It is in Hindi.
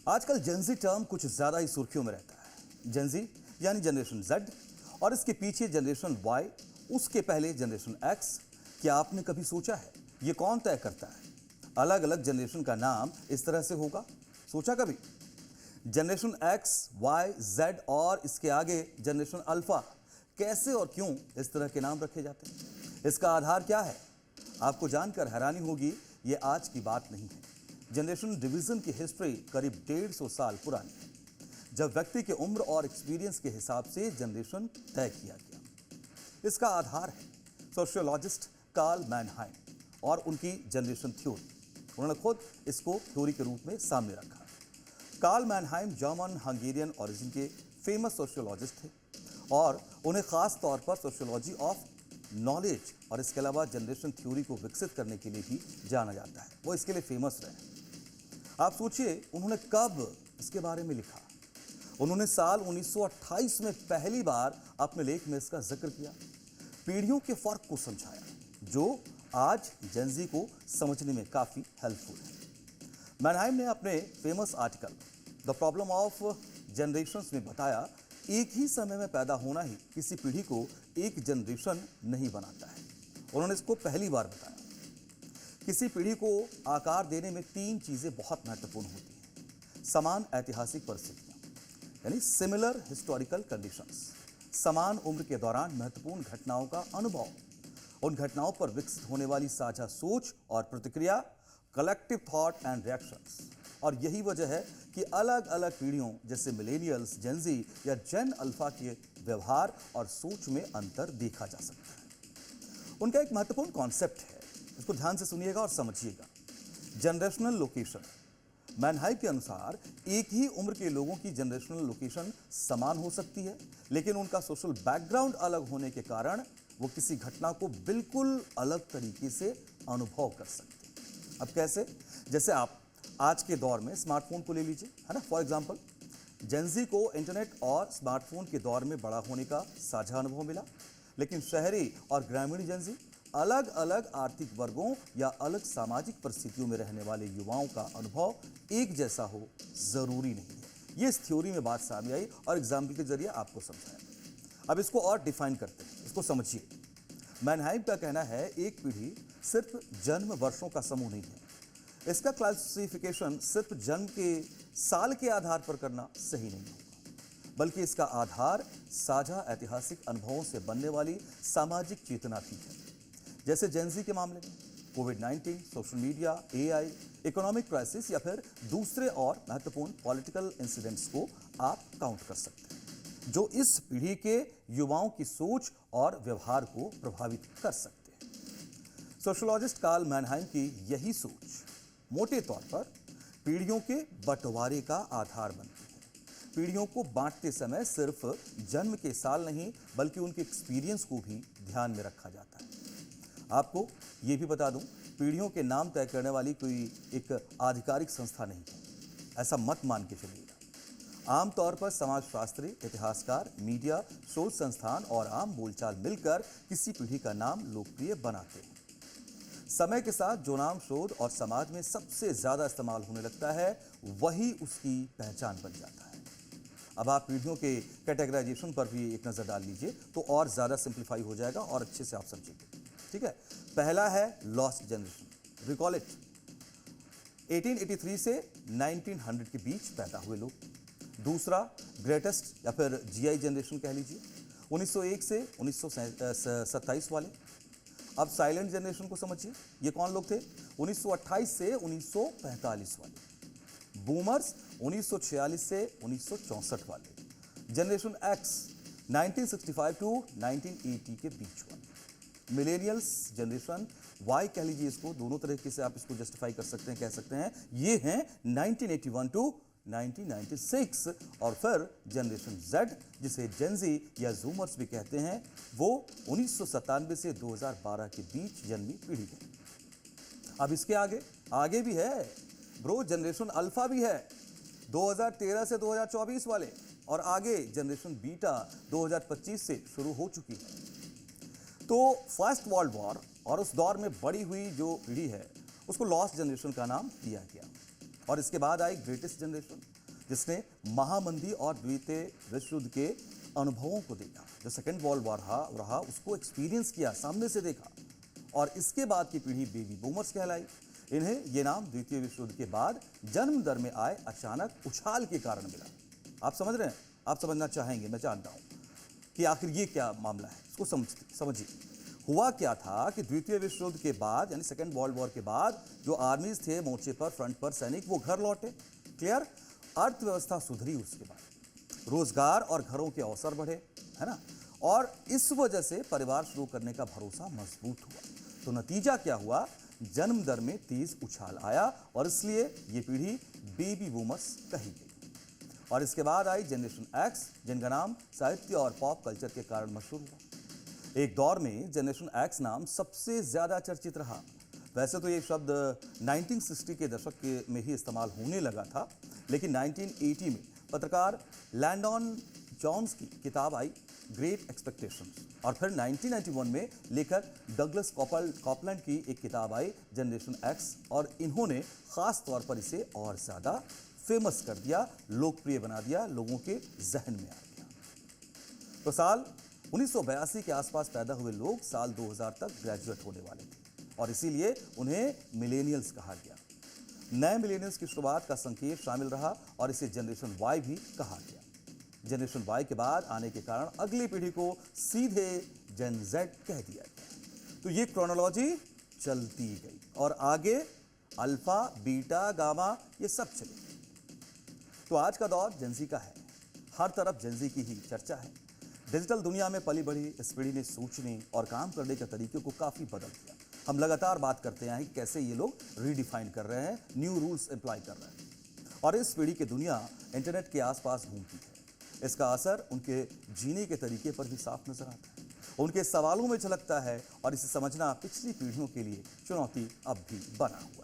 आजकल जेनजी टर्म कुछ ज्यादा ही सुर्खियों में रहता है। जेनजी यानी जनरेशन जेड और इसके पीछे जनरेशन वाई, उसके पहले जनरेशन एक्स। क्या आपने कभी सोचा है ये कौन तय करता है अलग अलग जनरेशन का नाम इस तरह से होगा? सोचा कभी? जनरेशन एक्स, वाई, जेड और इसके आगे जनरेशन अल्फा, कैसे और क्यों इस तरह के नाम रखे जाते हैं? इसका आधार क्या है? आपको जानकर हैरानी होगी, ये आज की बात नहीं है। जनरेशन डिवीजन की हिस्ट्री करीब 150 साल पुरानी है, जब व्यक्ति की उम्र और एक्सपीरियंस के हिसाब से जनरेशन तय किया गया। इसका आधार है सोशियोलॉजिस्ट कार्ल मैनहाइम और उनकी जनरेशन थ्योरी। उन्होंने खुद इसको थ्योरी के रूप में सामने रखा। कार्ल मैनहाइम जर्मन हंगेरियन ओरिजिन के फेमस सोशियोलॉजिस्ट थे और उन्हें खास तौर पर सोशियोलॉजी ऑफ नॉलेज और इसके अलावा जनरेशन थ्योरी को विकसित करने के लिए भी जाना जाता है। वो इसके लिए फेमस रहे। आप सोचिए उन्होंने कब इसके बारे में लिखा। उन्होंने साल 1928 में पहली बार अपने लेख में इसका जिक्र किया, पीढ़ियों के फर्क को समझाया, जो आज जेनजी को समझने में काफी हेल्पफुल है। मैनहाइम ने अपने famous article the problem of generations में बताया, एक ही समय में पैदा होना ही किसी पीढ़ी को एक जनरेशन नहीं बनाता है। उन्होंने इसको पहली बार बताया। किसी पीढ़ी को आकार देने में 3 चीजें बहुत महत्वपूर्ण होती हैं। समान ऐतिहासिक परिस्थितियां यानी सिमिलर हिस्टोरिकल कंडीशंस, समान उम्र के दौरान महत्वपूर्ण घटनाओं का अनुभव, उन घटनाओं पर विकसित होने वाली साझा सोच और प्रतिक्रिया, कलेक्टिव थॉट एंड रिएक्शंस। और यही वजह है कि अलग अलग पीढ़ियों जैसे मिलेनियल्स, जेनजी या जेन अल्फा के व्यवहार और सोच में अंतर देखा जा सकता है। उनका एक महत्वपूर्ण कॉन्सेप्ट है, इसको ध्यान से सुनिएगा और समझिएगा। Generational location. मैनहाइम के अनुसार एक ही उम्र के लोगों की जनरेशनल लोकेशन समान हो सकती है, लेकिन उनका सोशल बैकग्राउंड अलग होने के कारण वो किसी घटना को बिल्कुल अलग तरीके से अनुभव कर सकते हैं। अब कैसे? जैसे आप आज के दौर में स्मार्टफोन को ले लीजिए, है ना। फॉर एग्जांपल, जेनजी को इंटरनेट और स्मार्टफोन के दौर में बड़ा होने का साझा अनुभव मिला, लेकिन शहरी और ग्रामीण जेनजी, अलग अलग आर्थिक वर्गों या अलग सामाजिक परिस्थितियों में रहने वाले युवाओं का अनुभव एक जैसा हो जरूरी नहीं है। ये इस थ्योरी में बात सामने आई और एग्जाम्पल के जरिए आपको समझाया। अब इसको और डिफाइन करते हैं, इसको समझिए। मैनहाइम का कहना है एक पीढ़ी सिर्फ जन्म वर्षों का समूह नहीं है। इसका क्लासिफिकेशन सिर्फ जन्म के साल के आधार पर करना सही नहीं होगा, बल्कि इसका आधार साझा ऐतिहासिक अनुभवों से बनने वाली सामाजिक चेतना भी है। जैसे जेनजी के मामले में कोविड-19, social media, AI, economic crisis या फिर दूसरे और महत्वपूर्ण पॉलिटिकल इंसिडेंट्स को आप काउंट कर सकते हैं, जो इस पीढ़ी के युवाओं की सोच और व्यवहार को प्रभावित कर सकते हैं। सोशियोलॉजिस्ट कार्ल मैनहाइम की यही सोच मोटे तौर पर पीढ़ियों के बंटवारे का आधार बनती है। पीढ़ियों को बांटते समय सिर्फ जन्म के साल नहीं, बल्कि उनके एक्सपीरियंस को भी ध्यान में रखा जाता है। आपको ये भी बता दूं, पीढ़ियों के नाम तय करने वाली कोई एक आधिकारिक संस्था नहीं है, ऐसा मत मान के चलिएगा। आमतौर पर समाजशास्त्री, इतिहासकार, मीडिया, शोध संस्थान और आम बोलचाल मिलकर किसी पीढ़ी का नाम लोकप्रिय बनाते हैं। समय के साथ जो नाम शोध और समाज में सबसे ज्यादा इस्तेमाल होने लगता है, वही उसकी पहचान बन जाता है। अब आप पीढ़ियों के कैटेगराइजेशन पर भी एक नजर डाल लीजिए, तो और ज्यादा सिंप्लीफाई हो जाएगा और अच्छे से आप समझेंगे। ठीक है, पहला है लॉस्ट जनरेशन। रिकॉल इट, 1883 से 1900 के बीच पैदा हुए लोग। दूसरा ग्रेटेस्ट या फिर जीआई जनरेशन कह लीजिए, 1901 से 1927 वाले। अब साइलेंट जनरेशन को समझिए, ये कौन लोग थे? 1928 से 1945 वाले। बूमर्स 1946 से 1964 वाले। जनरेशन एक्स 1965 टू 1980 के बीच वाले। मिलेनियल्स जनरेशन वाई कह लीजिए इसको, दोनों तरीके से आप इसको जस्टिफाई कर सकते हैं, कह सकते हैं। ये हैं 1981 टू 1996। और फिर जनरेशन जेड, जिसे जेनजी या जूमर्स भी कहते हैं, वो 1997 से 2012 के बीच जन्मी पीढ़ी है। अब इसके आगे भी है ब्रो, जनरेशन अल्फा भी है, 2013 से 2024 वाले। और आगे जनरेशन बीटा 2025 से शुरू हो चुकी है। तो फर्स्ट वर्ल्ड वॉर और उस दौर में बड़ी हुई जो पीढ़ी है, उसको लॉस्ट जनरेशन का नाम दिया गया। और इसके बाद आई ग्रेटेस्ट जनरेशन, जिसने महामंदी और द्वितीय विश्व युद्ध के अनुभवों को देखा, जो सेकेंड वर्ल्ड वॉर रहा उसको एक्सपीरियंस किया, सामने से देखा। और इसके बाद की पीढ़ी बेबी बूमर्स कहलाई। इन्हें ये नाम द्वितीय विश्व युद्ध के बाद जन्म दर में आए अचानक उछाल के कारण मिला। आप समझ रहे हैं? आप समझना चाहेंगे, मैं जानता हूं कि आखिर ये क्या मामला है, इसको समझिए। हुआ क्या था कि द्वितीय विश्व युद्ध के बाद यानी सेकेंड वर्ल्ड वॉर के बाद जो आर्मीज थे मोर्चे पर, फ्रंट पर सैनिक, वो घर लौटे। क्लियर? अर्थव्यवस्था सुधरी, उसके बाद रोजगार और घरों के अवसर बढ़े, है ना? और इस वजह से परिवार शुरू करने का भरोसा मजबूत हुआ। तो नतीजा क्या हुआ? जन्म दर में तेज उछाल आया और इसलिए ये पीढ़ी बेबी बूमर्स कही गई। और इसके बाद आई जनरेशन एक्स, जिनका नाम साहित्य और पॉप कल्चर के कारण मशहूर हुआ। एक दौर में जनरेशन एक्स नाम सबसे ज्यादा चर्चित रहा। वैसे तो ये शब्द 1960 के दशक में ही इस्तेमाल होने लगा था, लेकिन 1980 में पत्रकार लैंडन जॉन्स की किताब आई ग्रेट एक्सपेक्टेशंस, और फिर 1991 में लेखक डगलस कॉपलैंड की एक किताब आई जनरेशन एक्स, और इन्होंने खास तौर पर इसे और ज़्यादा फेमस कर दिया, लोकप्रिय बना दिया, लोगों के जहन में आ गया। तो साल 1982 के आसपास पैदा हुए लोग साल 2000 तक ग्रेजुएट होने वाले थे, और इसीलिए उन्हें मिलेनियल्स कहा गया। नए मिलेनियल्स की शुरुआत का संकेत शामिल रहा और इसे जनरेशन वाई भी कहा गया। जनरेशन वाई के बाद आने के कारण अगली पीढ़ी को सीधे जेन जेड कह दिया गया। तो ये क्रोनोलॉजी चलती गई और आगे अल्फा, बीटा, गामा ये सब चले गए। तो आज का दौर जेनजी का है, हर तरफ जेनजी की ही चर्चा है। डिजिटल दुनिया में पली बढ़ी इस पीढ़ी ने सोचने और काम करने के तरीके को काफ़ी बदल दिया। हम लगातार बात करते हैं कि कैसे ये लोग रीडिफाइन कर रहे हैं, न्यू रूल्स अप्लाई कर रहे हैं, और इस पीढ़ी की दुनिया इंटरनेट के आसपास घूमती है। इसका असर उनके जीने के तरीके पर भी साफ नजर आता है, उनके सवालों में झलकता है, और इसे समझना पिछली पीढ़ियों के लिए चुनौती अब भी बना हुआ है।